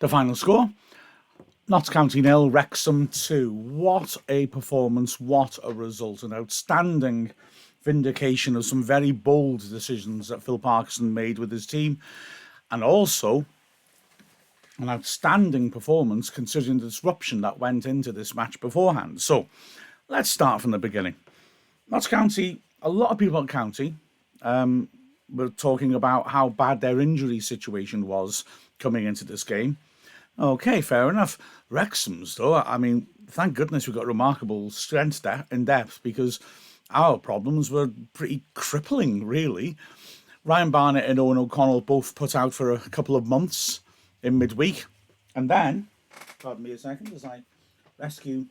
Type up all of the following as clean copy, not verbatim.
The final score, Notts County 0, Wrexham 2. What a performance, what a result. An outstanding vindication of some very bold decisions that Phil Parkinson made with his team, and also an outstanding performance considering the disruption that went into this match beforehand. So let's start from the beginning. Notts County, a lot of people at County were talking about how bad their injury situation was coming into this game. Okay, fair enough. Wrexham's, though, I mean, thank goodness we got remarkable strength in depth, because our problems were pretty crippling, really. Ryan Barnett and Owen O'Connell both put out for a couple of months in midweek. And then, pardon me a second as I rescue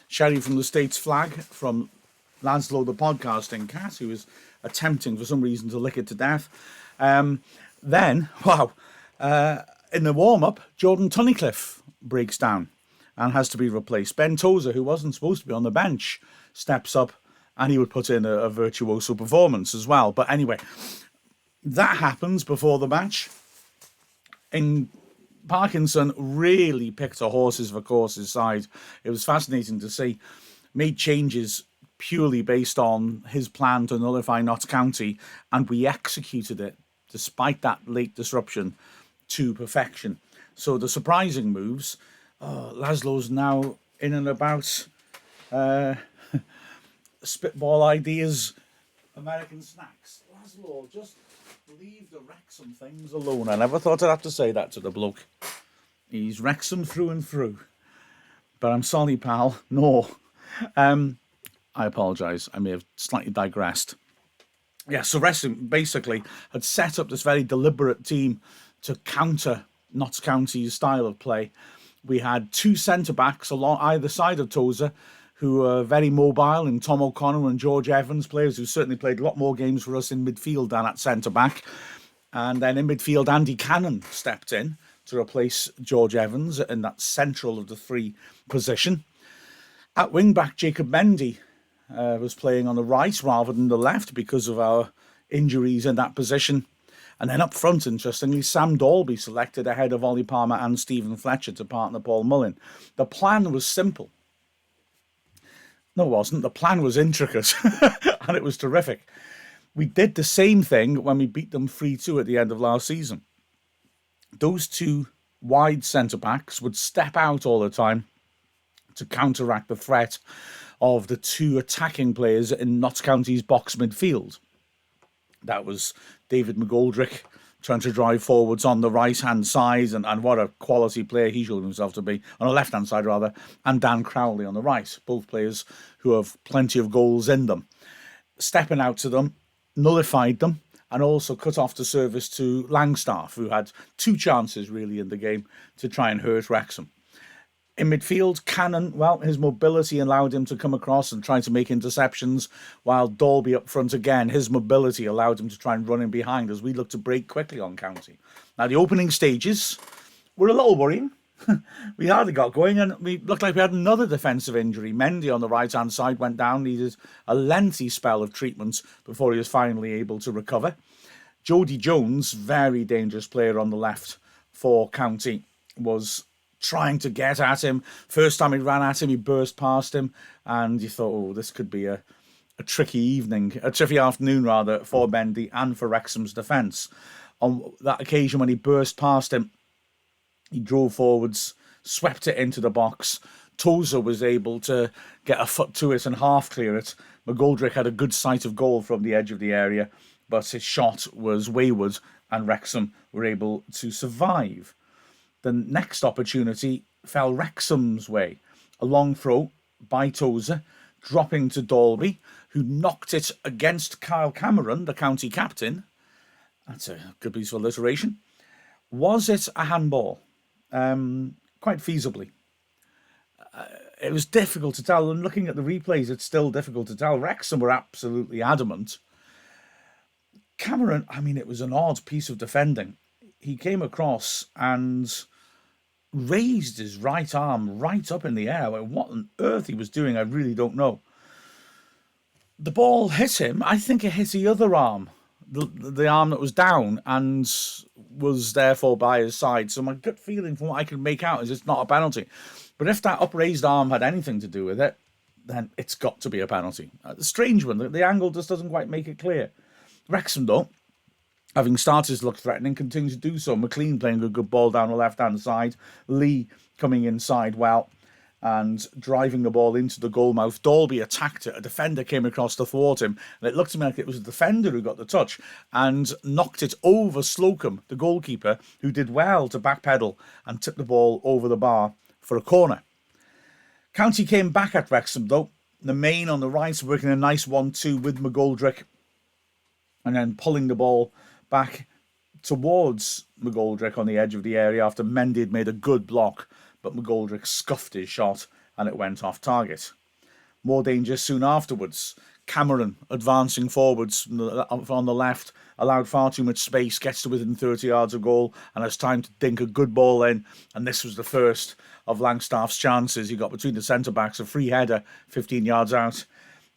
Sherry from the States flag from Laszlo the podcasting cat, who was attempting for some reason to lick it to death. Then, wow, in the warm-up, Jordan Tunnicliffe breaks down and has to be replaced. Ben Tozer, who wasn't supposed to be on the bench, steps up and he would put in a virtuoso performance as well. But anyway, that happens before the match. And Parkinson really picked a horses for courses side. It was fascinating to see. Made changes purely based on his plan to nullify Notts County, and we executed it despite that late disruption to perfection. So the surprising moves, Laszlo's now in and about spitball ideas, American snacks. Laszlo, just leave the Wrexham things alone. I never thought I'd have to say that to the bloke. He's Wrexham through and through. But I'm sorry, pal. No. I apologise. I may have slightly digressed. Yeah, so Wrexham basically had set up this very deliberate team to counter Notts County's style of play. We had two centre-backs along either side of Tozer who were very mobile, in Tom O'Connor and George Evans, players who certainly played a lot more games for us in midfield than at centre-back. And then in midfield, Andy Cannon stepped in to replace George Evans in that central of the three position. At wing-back, Jacob Mendy was playing on the right rather than the left because of our injuries in that position. And then up front, interestingly, Sam Dalby selected ahead of Ollie Palmer and Stephen Fletcher to partner Paul Mullin. The plan was simple. No, it wasn't. The plan was intricate and it was terrific. We did the same thing when we beat them 3-2 at the end of last season. Those two wide centre-backs would step out all the time to counteract the threat of the two attacking players in Notts County's box midfield. That was David McGoldrick trying to drive forwards on the right-hand side, and what a quality player he showed himself to be, on the left-hand side rather, and Dan Crowley on the right, both players who have plenty of goals in them. Stepping out to them, nullified them, and also cut off the service to Langstaff, who had two chances really in the game to try and hurt Wrexham. In midfield, Cannon, well, his mobility allowed him to come across and try to make interceptions, while Dalby up front again, his mobility allowed him to try and run in behind as we looked to break quickly on County. Now, the opening stages were a little worrying. We hardly got going, and we looked like we had another defensive injury. Mendy on the right-hand side went down, needed a lengthy spell of treatment before he was finally able to recover. Jody Jones, very dangerous player on the left for County, was trying to get at him. First time he ran at him, he burst past him, and you thought, oh, this could be a tricky afternoon rather, for Mendy and for Wrexham's defence. On that occasion when he burst past him, he drove forwards, swept it into the box. Tozer was able to get a foot to it and half clear it. McGoldrick had a good sight of goal from the edge of the area, but his shot was wayward and Wrexham were able to survive. The next opportunity fell Wrexham's way. A long throw by Tozer, dropping to Dalby, who knocked it against Kyle Cameron, the county captain. That's a good piece of alliteration. Was it a handball? Quite feasibly. It was difficult to tell, and looking at the replays, it's still difficult to tell. Wrexham were absolutely adamant. Cameron, I mean, it was an odd piece of defending. He came across and raised his right arm right up in the air. What on earth he was doing, I really don't know. The ball hit him. I think it hit the other arm the arm that was down and was therefore by his side. So my gut feeling from what I can make out is it's not a penalty. But if that upraised arm had anything to do with it, then it's got to be a penalty. A strange one. The angle just doesn't quite make it clear. Wrexham, though, having started to look threatening, continues to do so. McLean playing a good ball down the left-hand side. Lee coming inside well and driving the ball into the goal mouth. Dalby attacked it. A defender came across to thwart him, and it looked to me like it was the defender who got the touch and knocked it over Slocum, the goalkeeper, who did well to backpedal and tip the ball over the bar for a corner. County came back at Wrexham, though. The main on the right working a nice 1-2 with McGoldrick and then pulling the ball back towards McGoldrick on the edge of the area after Mendy had made a good block, but McGoldrick scuffed his shot and it went off target. More danger soon afterwards. Cameron advancing forwards on the left, allowed far too much space, gets to within 30 yards of goal and has time to dink a good ball in, and this was the first of Langstaff's chances. He got between the centre-backs, a free header 15 yards out,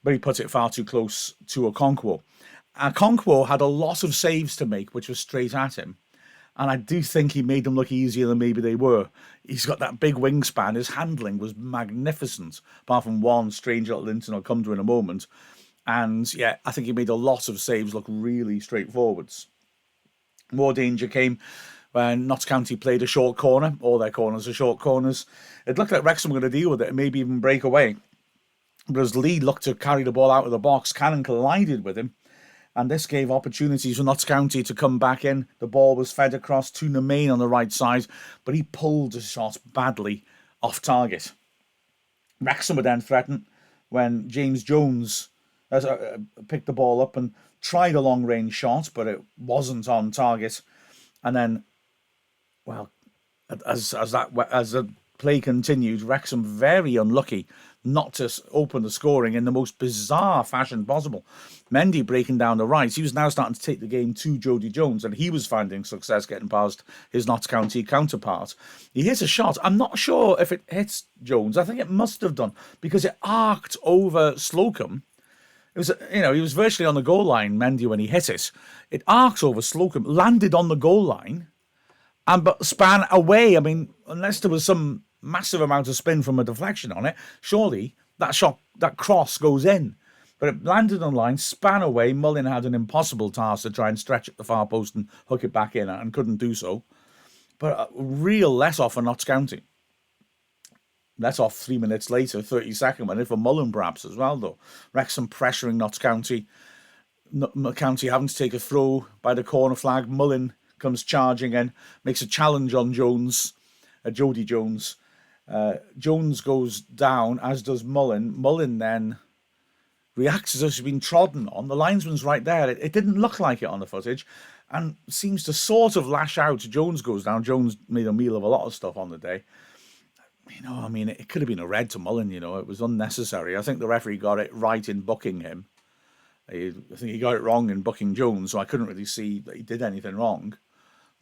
but he put it far too close to Okonkwo. Okonkwo had a lot of saves to make, which was straight at him. And I do think he made them look easier than maybe they were. He's got that big wingspan. His handling was magnificent, apart from one strange little incident I'll come to in a moment. And yeah, I think he made a lot of saves look really straightforwards. More danger came when Notts County played a short corner. All their corners are short corners. It looked like Wrexham were going to deal with it and maybe even break away. But as Lee looked to carry the ball out of the box, Cannon collided with him. And this gave opportunities for Notts County to come back in. The ball was fed across to Nemain on the right side, but he pulled the shot badly off target. Wrexham were then threatened when James Jones picked the ball up and tried a long-range shot, but it wasn't on target. And then, well, as the play continued, Wrexham very unlucky not to open the scoring in the most bizarre fashion possible. Mendy breaking down the right. He was now starting to take the game to Jody Jones, and he was finding success getting past his Notts County counterpart. He hit a shot. I'm not sure if it hits Jones. I think it must have done, because it arced over Slocum. It was, he was virtually on the goal line, Mendy, when he hit it. It arcs over Slocum, landed on the goal line, but span away. I mean, unless there was some massive amount of spin from a deflection on it, surely that cross goes in. But it landed on line, span away. Mullin had an impossible task to try and stretch at the far post and hook it back in, and couldn't do so. But a real let-off for Notts County. Let-off 3 minutes later, 32nd minute for Mullin perhaps as well, though. Wrexham pressuring Notts County. County having to take a throw by the corner flag. Mullin comes charging in, makes a challenge on Jones, Jody Jones. Jones goes down, as does Mullin. Mullin then reacts as if she's been trodden on. The linesman's right there. It didn't look like it on the footage, and seems to sort of lash out. Jones goes down. Jones made a meal of a lot of stuff on the day. It could have been a red to Mullin, it was unnecessary. I think the referee got it right in booking him. I think he got it wrong in booking Jones, so I couldn't really see that he did anything wrong.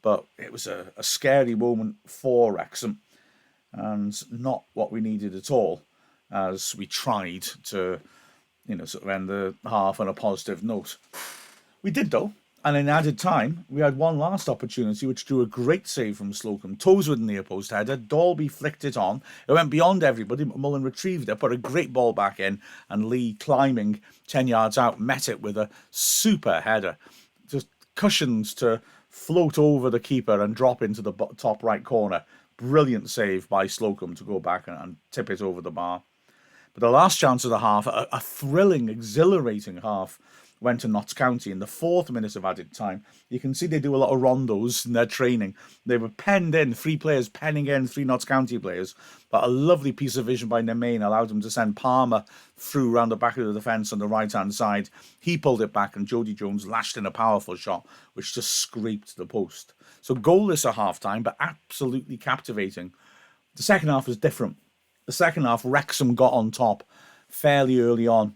But it was a scary moment for Wrexham, and not what we needed at all, as we tried to sort of end the half on a positive note. We did, though, and in added time, we had one last opportunity, which drew a great save from Slocum. Toes with the near post header. Dalby flicked it on. It went beyond everybody, but Mullin retrieved it, put a great ball back in, and Lee, climbing 10 yards out, met it with a super header. Just cushioned to float over the keeper and drop into the top right corner. Brilliant save by Slocum to go back and tip it over the bar. But the last chance of the half, a thrilling, exhilarating half, went to Notts County in the 4th minute of added time. You can see they do a lot of rondos in their training. They were penned in, 3 players penning in 3 Notts County players. But a lovely piece of vision by Nemain allowed him to send Palmer through round the back of the defence on the right-hand side. He pulled it back, and Jody Jones lashed in a powerful shot, which just scraped the post. So goalless at half-time, but absolutely captivating. The second half was different. The second half, Wrexham got on top fairly early on.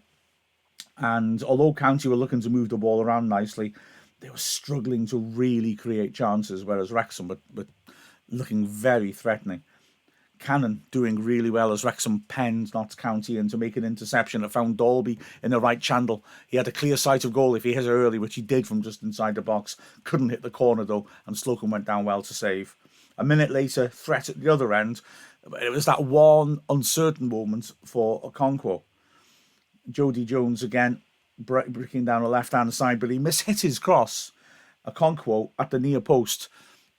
And although County were looking to move the ball around nicely, they were struggling to really create chances, whereas Wrexham were looking very threatening. Cannon doing really well as Wrexham penned Notts County into make an interception that found Dalby in the right channel. He had a clear sight of goal if he hit it early, which he did from just inside the box. Couldn't hit the corner though, and Slocum went down well to save. A minute later, threat at the other end. It was that one uncertain moment for Okonkwo. Jody Jones again breaking down the left-hand side, but he mishit his cross. Okonkwo at the near post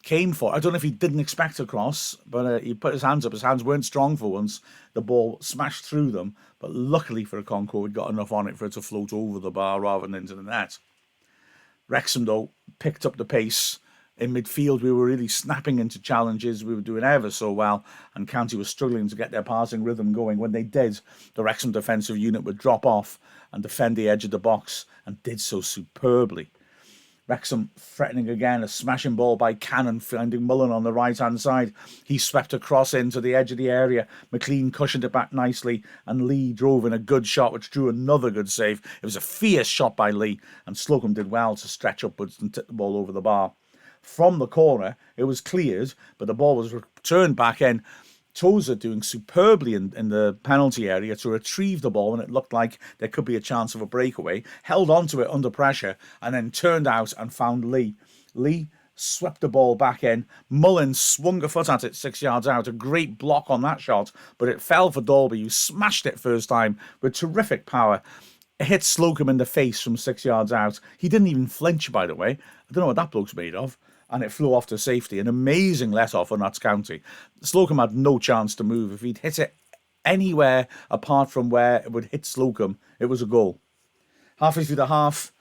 came for. I don't know if he didn't expect a cross, but he put his hands up. His hands weren't strong for once. The ball smashed through them, but luckily for Okonkwo, he'd got enough on it for it to float over the bar rather than into the net. Wrexham, though, picked up the pace. In midfield, we were really snapping into challenges. We were doing ever so well, and County was struggling to get their passing rhythm going. When they did, the Wrexham defensive unit would drop off and defend the edge of the box, and did so superbly. Wrexham threatening again, a smashing ball by Cannon, finding Mullen on the right-hand side. He swept across into the edge of the area. McLean cushioned it back nicely, and Lee drove in a good shot, which drew another good save. It was a fierce shot by Lee, and Slocum did well to stretch upwards and tip the ball over the bar. From the corner, it was cleared, but the ball was returned back in. Tozer doing superbly in the penalty area to retrieve the ball when it looked like there could be a chance of a breakaway, held onto it under pressure, and then turned out and found Lee. Lee swept the ball back in. Mullins swung a foot at it 6 yards out. A great block on that shot, but it fell for Dalby, who smashed it first time with terrific power. It hit Slocum in the face from 6 yards out. He didn't even flinch, by the way. I don't know what that bloke's made of. And it flew off to safety. An amazing let-off for Notts County. Slocum had no chance to move. If he'd hit it anywhere apart from where it would hit Slocum, it was a goal. Halfway through the half,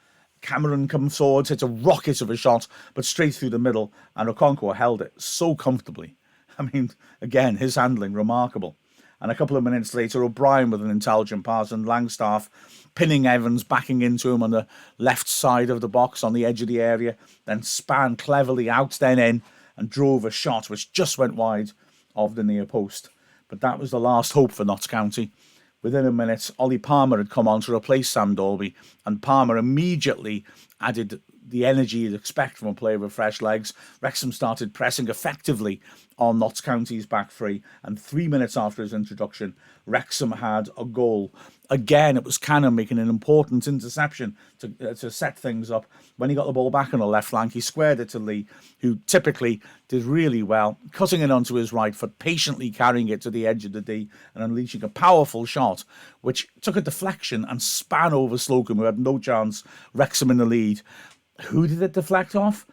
Cameron comes forward, hits a rocket of a shot, but straight through the middle, and Okonkwo held it so comfortably. I mean, again, his handling, remarkable. And a couple of minutes later, O'Brien with an intelligent pass, and Langstaff pinning Evans, backing into him on the left side of the box on the edge of the area, then span cleverly out, then in, and drove a shot which just went wide of the near post. But that was the last hope for Notts County. Within a minute, Ollie Palmer had come on to replace Sam Dalby, and Palmer immediately added the energy you'd expect from a player with fresh legs. Wrexham started pressing effectively on Notts County's back three, and 3 minutes after his introduction, Wrexham had a goal. Again, it was Cannon making an important interception to set things up. When he got the ball back on the left flank, he squared it to Lee, who typically did really well, cutting it onto his right foot, patiently carrying it to the edge of the D and unleashing a powerful shot, which took a deflection and span over Slocum, who had no chance. Wrexham in the lead. Who did it deflect off?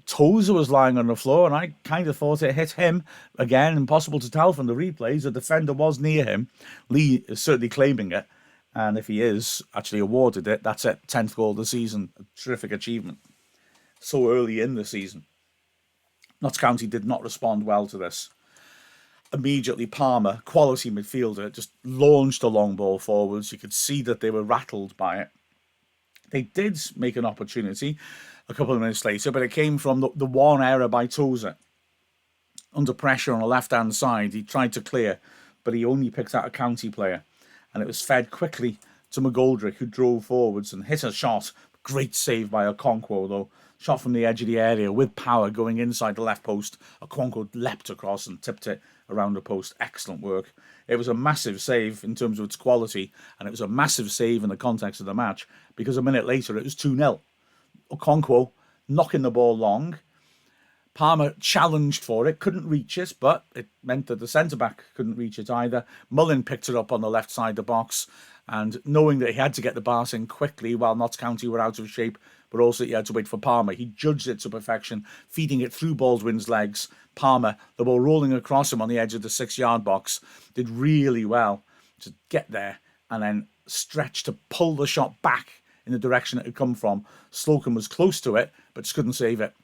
Tozer was lying on the floor, and I kind of thought it hit him. Again, impossible to tell from the replays. The defender was near him. Lee is certainly claiming it, and if he is actually awarded it, that's it. 10th goal of the season. A terrific achievement. So early in the season. Notts County did not respond well to this. Immediately, Palmer, quality midfielder, just launched a long ball forwards. You could see that they were rattled by it. They did make an opportunity a couple of minutes later, but it came from the one error by Tozer. Under pressure on the left-hand side, he tried to clear, but he only picked out a County player. And it was fed quickly to McGoldrick, who drove forwards and hit a shot. Great save by Okonkwo, though. Shot from the edge of the area with power going inside the left post. Okonkwo leapt across and tipped it around the post. Excellent work. It was a massive save in terms of its quality, and it was a massive save in the context of the match, because a minute later it was 2-0. Okonkwo knocking the ball long. Palmer challenged for it, couldn't reach it, but it meant that the centre-back couldn't reach it either. Mullin picked it up on the left side of the box, and knowing that he had to get the pass in quickly while Notts County were out of shape, but also he had to wait for Palmer, he judged it to perfection, feeding it through Baldwin's legs. Palmer, the ball rolling across him on the edge of the 6-yard box, did really well to get there and then stretch to pull the shot back in the direction it had come from. Slocum was close to it, but just couldn't save it.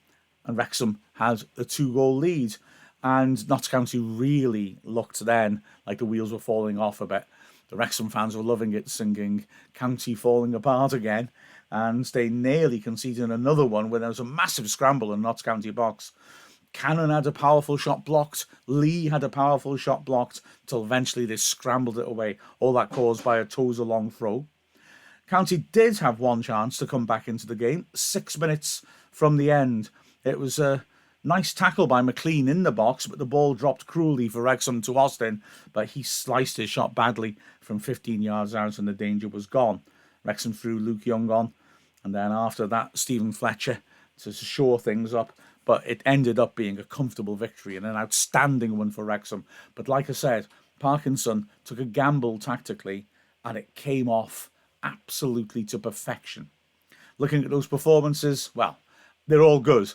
And Wrexham had a 2-goal lead. And Notts County really looked then like the wheels were falling off a bit. The Wrexham fans were loving it, singing County falling apart again. And they nearly conceded another one when there was a massive scramble in Notts County box. Cannon had a powerful shot blocked. Lee had a powerful shot blocked, till eventually they scrambled it away. All that caused by a Tozer long throw. County did have one chance to come back into the game. 6 minutes from the end. It was Nice tackle by McLean in the box, but the ball dropped cruelly for Wrexham to Austin, but he sliced his shot badly from 15 yards out and the danger was gone. Wrexham threw Luke Young on, and then after that, Stephen Fletcher to shore things up. But it ended up being a comfortable victory and an outstanding one for Wrexham. But like I said, Parkinson took a gamble tactically and it came off absolutely to perfection. Looking at those performances, well, they're all good.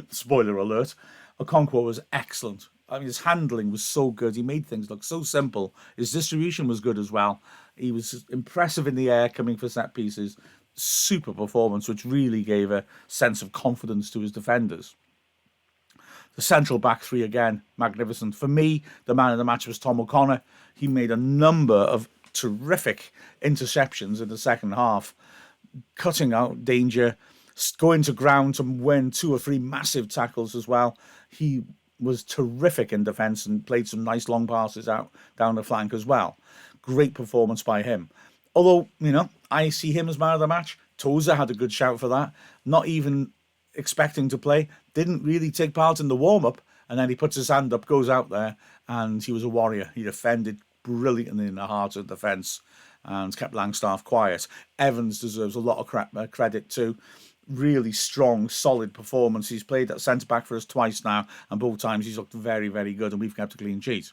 Spoiler alert. Okonkwo was excellent. I mean, his handling was so good. He made things look so simple. His distribution was good as well. He was impressive in the air, coming for set pieces. Super performance, which really gave a sense of confidence to his defenders. The central back three, again, magnificent. For me, the man of the match was Tom O'Connor. He made a number of terrific interceptions in the second half, cutting out danger, going to ground to win 2 or 3 massive tackles as well. He was terrific in defence and played some nice long passes out down the flank as well. Great performance by him. Although, I see him as man of the match. Tozer had a good shout for that. Not even expecting to play. Didn't really take part in the warm-up. And then he puts his hand up, goes out there, and he was a warrior. He defended brilliantly in the heart of defence and kept Langstaff quiet. Evans deserves a lot of credit too. Really strong, solid performance. He's played at centre-back for us twice now, and both times he's looked very, very good, and we've kept a clean sheet.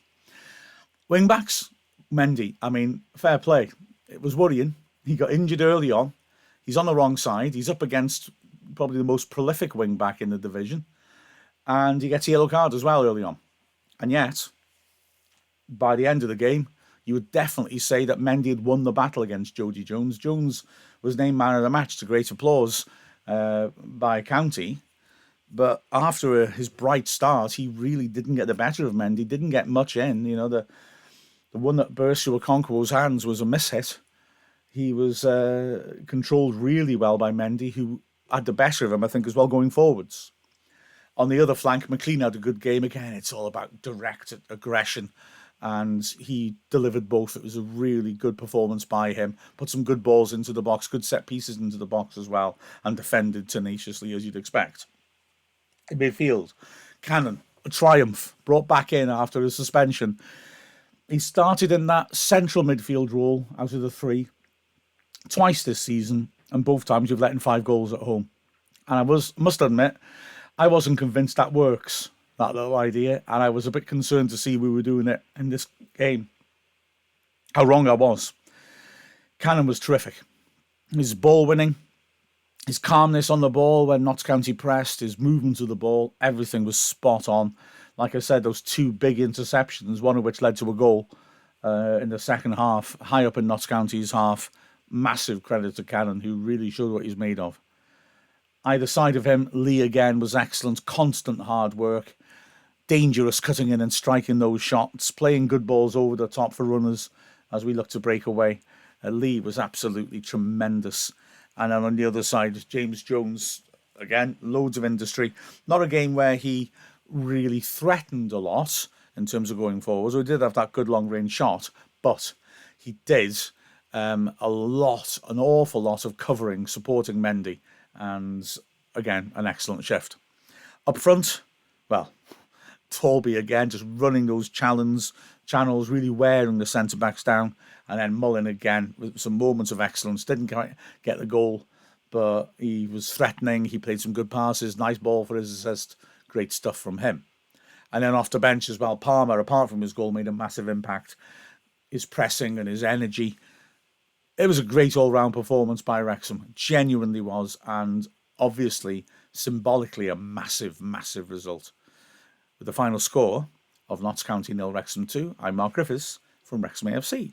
Wing-backs, Mendy. I mean, fair play. It was worrying. He got injured early on. He's on the wrong side. He's up against probably the most prolific wing-back in the division. And he gets a yellow card as well early on. And yet, by the end of the game, you would definitely say that Mendy had won the battle against Jody Jones. Jones was named man of the match to great applause by County. But after his bright start, he really didn't get the better of Mendy, didn't get much in. The one that burst through Okonkwo's hands was a mishit. He was controlled really well by Mendy, who had the better of him, I think, as well, going forwards. On the other flank, McLean had a good game. Again, it's all about direct aggression, and he delivered both. It was a really good performance by him. Put some good balls into the box, good set pieces into the box as well, and defended tenaciously, as you'd expect. In midfield, Cannon, a triumph, brought back in after a suspension. He started in that central midfield role out of the 3 twice this season, and both times you've let in 5 goals at home. And I must admit, I wasn't convinced that works, that little idea, and I was a bit concerned to see we were doing it in this game. How wrong I was. Cannon was terrific. His ball winning, his calmness on the ball when Notts County pressed, his movement of the ball, everything was spot on. Like I said, those 2 big interceptions, one of which led to a goal in the second half, high up in Notts County's half. Massive credit to Cannon, who really showed what he's made of. Either side of him, Lee again was excellent, constant hard work, dangerous cutting in and striking those shots, playing good balls over the top for runners as we look to break away. Lee was absolutely tremendous. And then on the other side, James Jones, again, loads of industry. Not a game where he really threatened a lot in terms of going forward. So he did have that good long-range shot, but he did an awful lot of covering, supporting Mendy. And again, an excellent shift. Up front, well, Torby again, just running those channels, really wearing the centre-backs down. And then Mullin again, with some moments of excellence. Didn't quite get the goal, but he was threatening. He played some good passes, nice ball for his assist. Great stuff from him. And then off the bench as well, Palmer, apart from his goal, made a massive impact. His pressing and his energy. It was a great all-round performance by Wrexham. It genuinely was, and obviously, symbolically, a massive, massive result. With the final score of Notts County 0, Wrexham 2, I'm Mark Griffiths from Wrexham AFC.